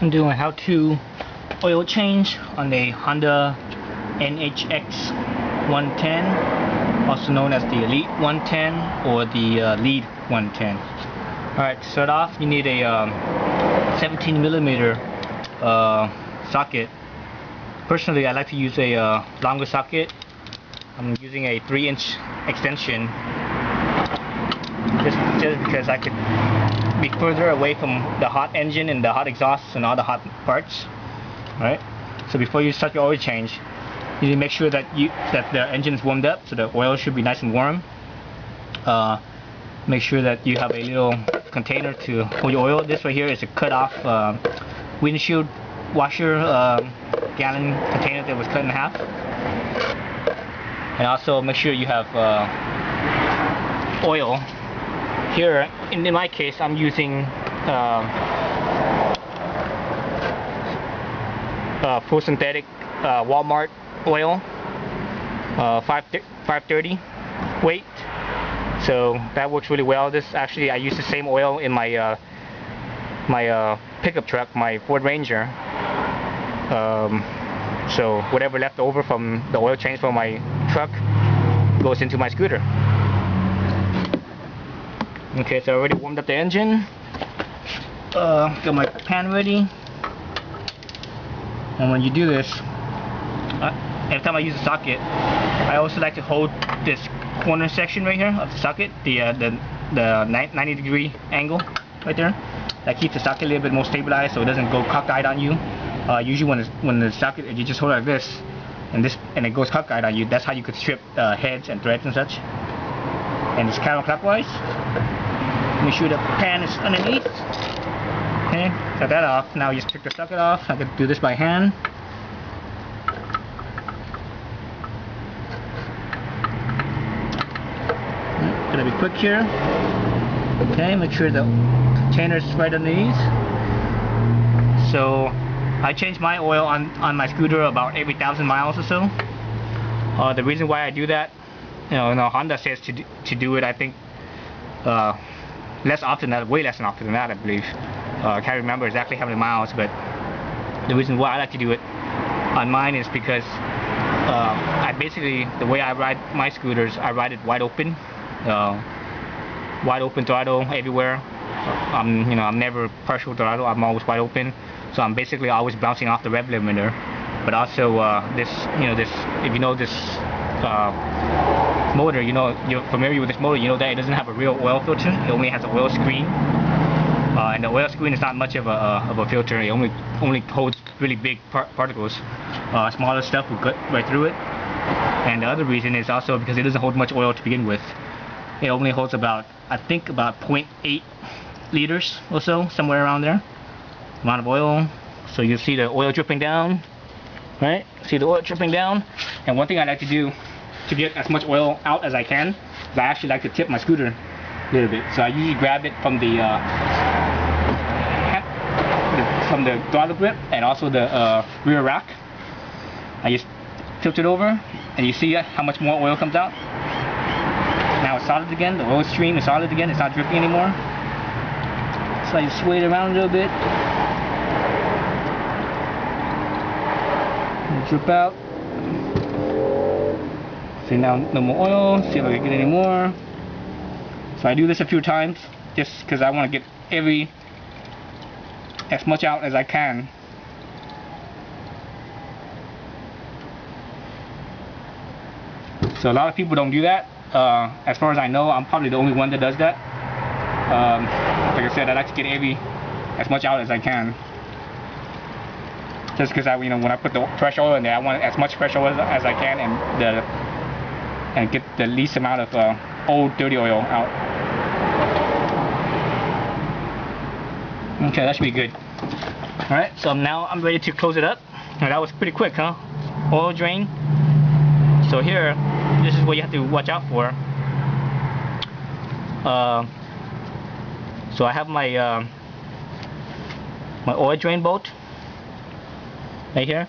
I'm doing a how-to oil change on the Honda NHX110, also known as the Elite 110 or the Lead 110. Alright, to start off, you need a 17mm socket. Personally, I like to use a longer socket. I'm using a 3-inch extension just because I could be further away from the hot engine and the hot exhausts and all the hot parts. Alright, so before you start your oil change, you need to make sure that the engine is warmed up, so the oil should be nice and warm. Make sure that you have a little container to hold your oil. This right here is a cut off windshield washer gallon container that was cut in half. And also make sure you have oil. Here, in my case, I'm using full synthetic Walmart oil, 530 weight. So that works really well. This actually, I use the same oil in my my pickup truck, my Ford Ranger. So whatever left over from the oil change from my truck goes into my scooter. Okay, so I already warmed up the engine. Got my pan ready. And when you do this, every time I use the socket, I also like to hold this corner section right here of the socket, the 90-degree angle right there. That keeps the socket a little bit more stabilized, so it doesn't go cockeyed on you. Usually when the socket, if you just hold it like this, and it goes cockeyed on you, that's how you could strip heads and threads and such. And it's counterclockwise. Make sure the pan is underneath. Okay, cut that off. Now you just take the socket off. I could do this by hand. Gotta be quick here. Okay, make sure the container is right underneath. So I change my oil on my scooter about every 1,000 miles or so. The reason why I do that, Honda says to do it, I think less often than that, way less often than that, I believe. I can't remember exactly how many miles, but the reason why I like to do it on mine is because I basically, the way I ride my scooters, I ride it wide open throttle everywhere. I'm never partial throttle. I'm always wide open, so I'm basically always bouncing off the rev limiter. But also this if you know this motor, you're familiar with this motor, you know that it doesn't have a real oil filter. It only has an oil screen, and the oil screen is not much of a filter. It only holds really big particles. Smaller stuff will cut right through it. And the other reason is also because it doesn't hold much oil to begin with. It only holds about 0.8 liters or so, somewhere around there, amount of oil. So you see the oil dripping down, right? See the oil dripping down. And one thing I like to do to get as much oil out as I can is I actually like to tip my scooter a little bit. So I usually grab it from the throttle grip and also the rear rack. I just tilt it over, and you see how much more oil comes out. Now it's solid again. The oil stream is solid again. It's not dripping anymore. So I just sway it around a little bit. Drip out. See, now no more oil. See if I can get any more. So I do this a few times just because I want to get as much out as I can. So a lot of people don't do that. As far as I know, I'm probably the only one that does that. Like I said, I like to get as much out as I can. Just because when I put the fresh oil in there, I want as much fresh oil as I can, and get the least amount of old dirty oil out. Okay, that should be good. All right, so now I'm ready to close it up. Now that was pretty quick, huh? Oil drain. So here, this is what you have to watch out for. So I have my my oil drain bolt right here,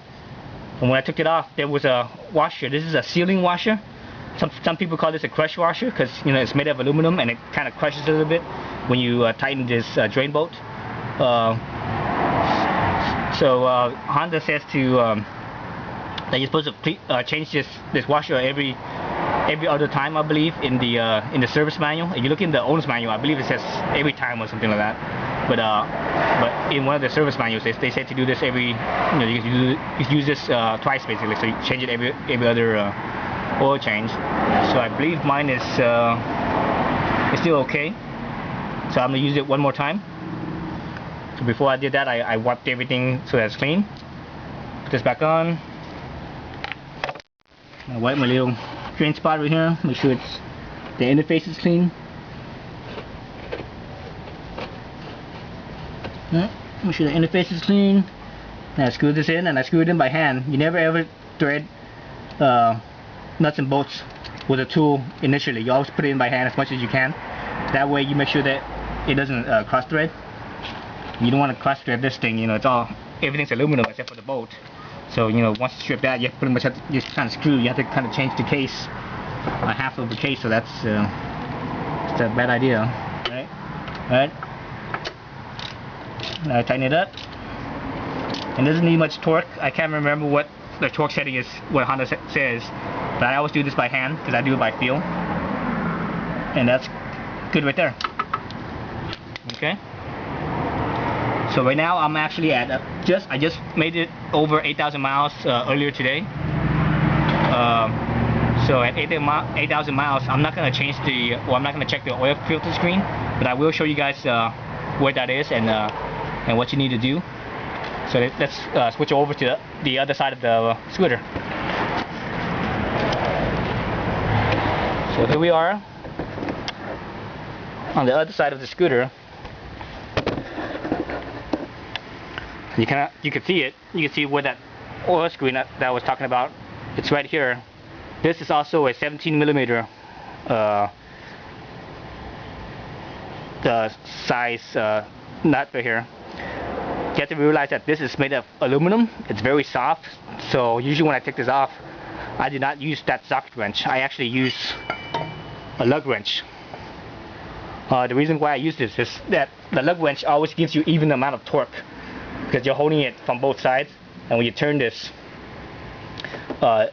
and when I took it off, there was a washer. This is a sealing washer. Some people call this a crush washer because it's made of aluminum and it kind of crushes a little bit when you tighten this drain bolt. So Honda says that you're supposed to change this washer every other time, I believe, in the service manual. If you look in the owner's manual, I believe it says every time or something like that. But in one of the service manuals, they said to do this every, you can use this twice basically. So you change it every other oil change. So I believe mine is still okay. So I'm gonna use it one more time. So before I did that, I wiped everything so that's clean. Put this back on. I wipe my little drain spot right here. Make sure the interface is clean. Make sure the interface is clean. And I screw this in, and I screw it in by hand. You never ever thread nuts and bolts with a tool initially. You always put it in by hand as much as you can. That way you make sure that it doesn't cross thread. You don't want to cross thread this thing. Everything's aluminum except for the bolt. So once you strip that, you pretty much have to just kind of screw. You have to kind of change the case, half of the case. So that's a bad idea, right? Right. Now tighten it up. And it doesn't need much torque. I can't remember what the torque setting is, what Honda says, but I always do this by hand because I do it by feel, and that's good right there. Okay. So right now I'm actually at I just made it over 8,000 miles earlier today. So at 8,000 miles, I'm not gonna I'm not gonna check the oil filter screen, but I will show you guys where that is and what you need to do. So let's switch over to the other side of the scooter. So here we are on the other side of the scooter. You can see it. You can see where that oil screen that I was talking about. It's right here. This is also a 17mm the size nut right here. You have to realize that this is made of aluminum. It's very soft. So usually when I take this off, I do not use that socket wrench. I actually use a lug wrench. The reason why I use this is that the lug wrench always gives you even amount of torque, because you're holding it from both sides, and when you turn this, the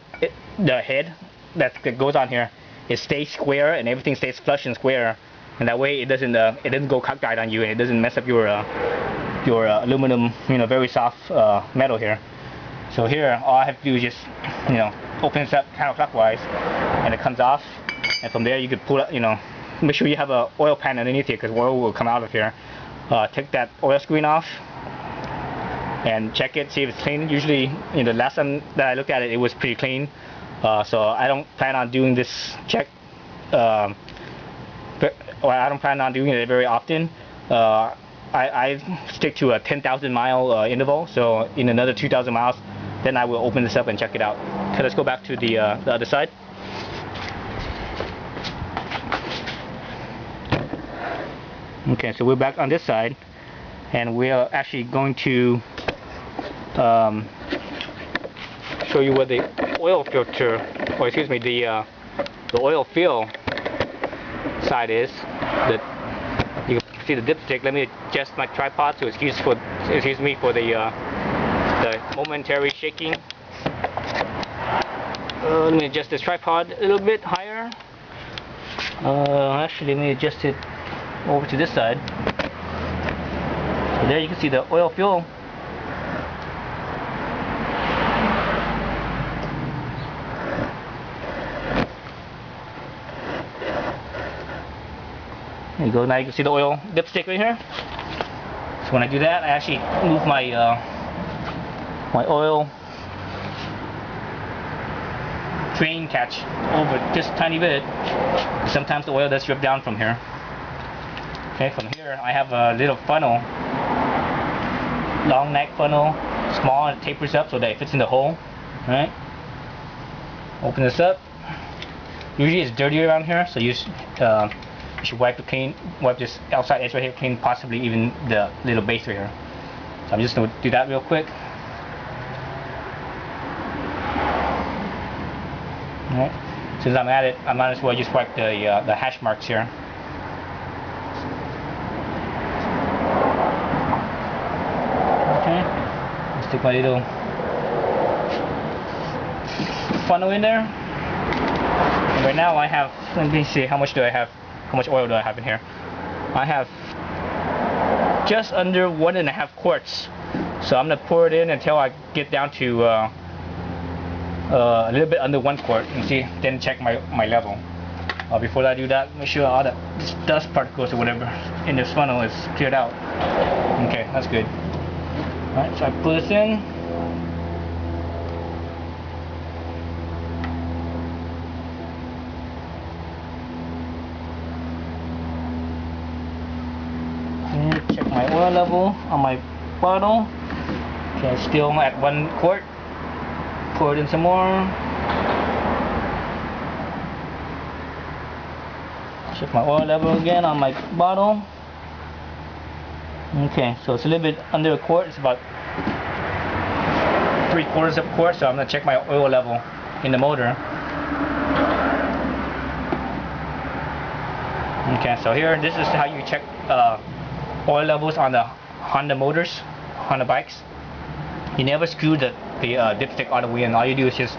head that goes on here, it stays square and everything stays flush and square, and that way it doesn't go cockeyed on you, and it doesn't mess up your aluminum, very soft metal here. So here, all I have to do is just, open this up counterclockwise, and it comes off, and from there you could pull it, make sure you have an oil pan underneath here, because oil will come out of here. Take that oil screen off and check it, see if it's clean. Usually, the last time that I looked at it, it was pretty clean. So I don't plan on doing this check. I don't plan on doing it very often. I stick to a 10,000 mile interval. So in another 2,000 miles, then I will open this up and check it out. Okay, let's go back to the other side. Okay, so we're back on this side, and we're actually going to show you where the oil filter, or excuse me, the oil fill side is. You can see the dipstick. Let me adjust my tripod, so excuse me for the momentary shaking. Let me adjust this tripod a little bit higher. Actually, let me adjust it over to this side. So there you can see the oil fill. There you go. Now you can see the oil dipstick right here. So when I do that, I actually move my my oil drain catch over just a tiny bit. Sometimes the oil does drip down from here. Okay, from here I have a little funnel, long neck funnel, small, and it tapers up so that it fits in the hole. Alright, open this up. Usually it's dirty around here, so you should wipe this outside edge right here clean, possibly even the little base right here. So I'm just going to do that real quick. Alright, since I'm at it, I might as well just wipe the hash marks here. stick my little funnel in there. And right now I have, let me see, how much oil do I have in here? I have just under 1.5 quarts. So I'm gonna pour it in until I get down to a little bit under 1 quart, and see, then check my level. Before I do that, make sure all the dust particles or whatever in this funnel is cleared out. Okay, that's good. Alright, so I put this in. And check my oil level on my bottle. Okay, still at 1 quart. Pour it in some more. Check my oil level again on my bottle. Okay, so it's a little bit under a quart. It's about 3/4 of a quart. So I'm gonna check my oil level in the motor. Okay, so here, this is how you check oil levels on the Honda motors, Honda bikes. You never screw the dipstick all the way in. All you do is just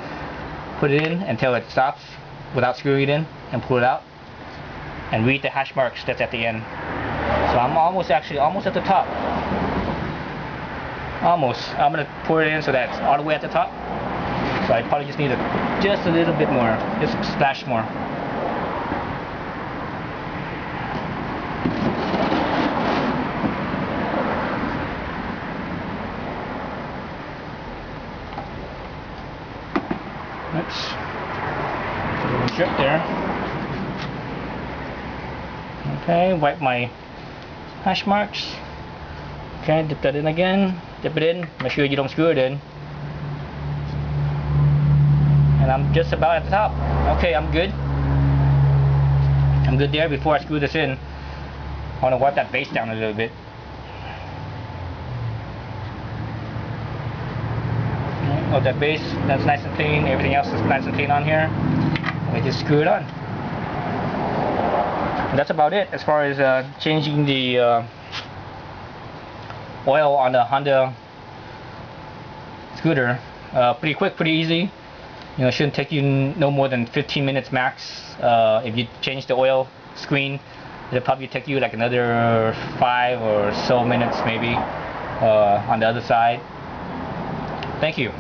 put it in until it stops without screwing it in, and pull it out. And read the hash marks that's at the end. So I'm almost at the top. Almost. I'm gonna pour it in so that's all the way at the top. So I probably just need just a little bit more, just a splash more. Oops. A little drip there. Okay, wipe my hash marks. Okay, dip that in again. Dip it in. Make sure you don't screw it in. And I'm just about at the top. Okay, I'm good. I'm good there. Before I screw this in, I want to wipe that base down a little bit. Oh, that base, that's nice and clean. Everything else is nice and clean on here. We just screw it on. And that's about it as far as changing the oil on the Honda scooter. Pretty quick, pretty easy. You know, it shouldn't take you no more than 15 minutes max. If you change the oil screen, it'll probably take you like another 5 or so minutes maybe on the other side. Thank you.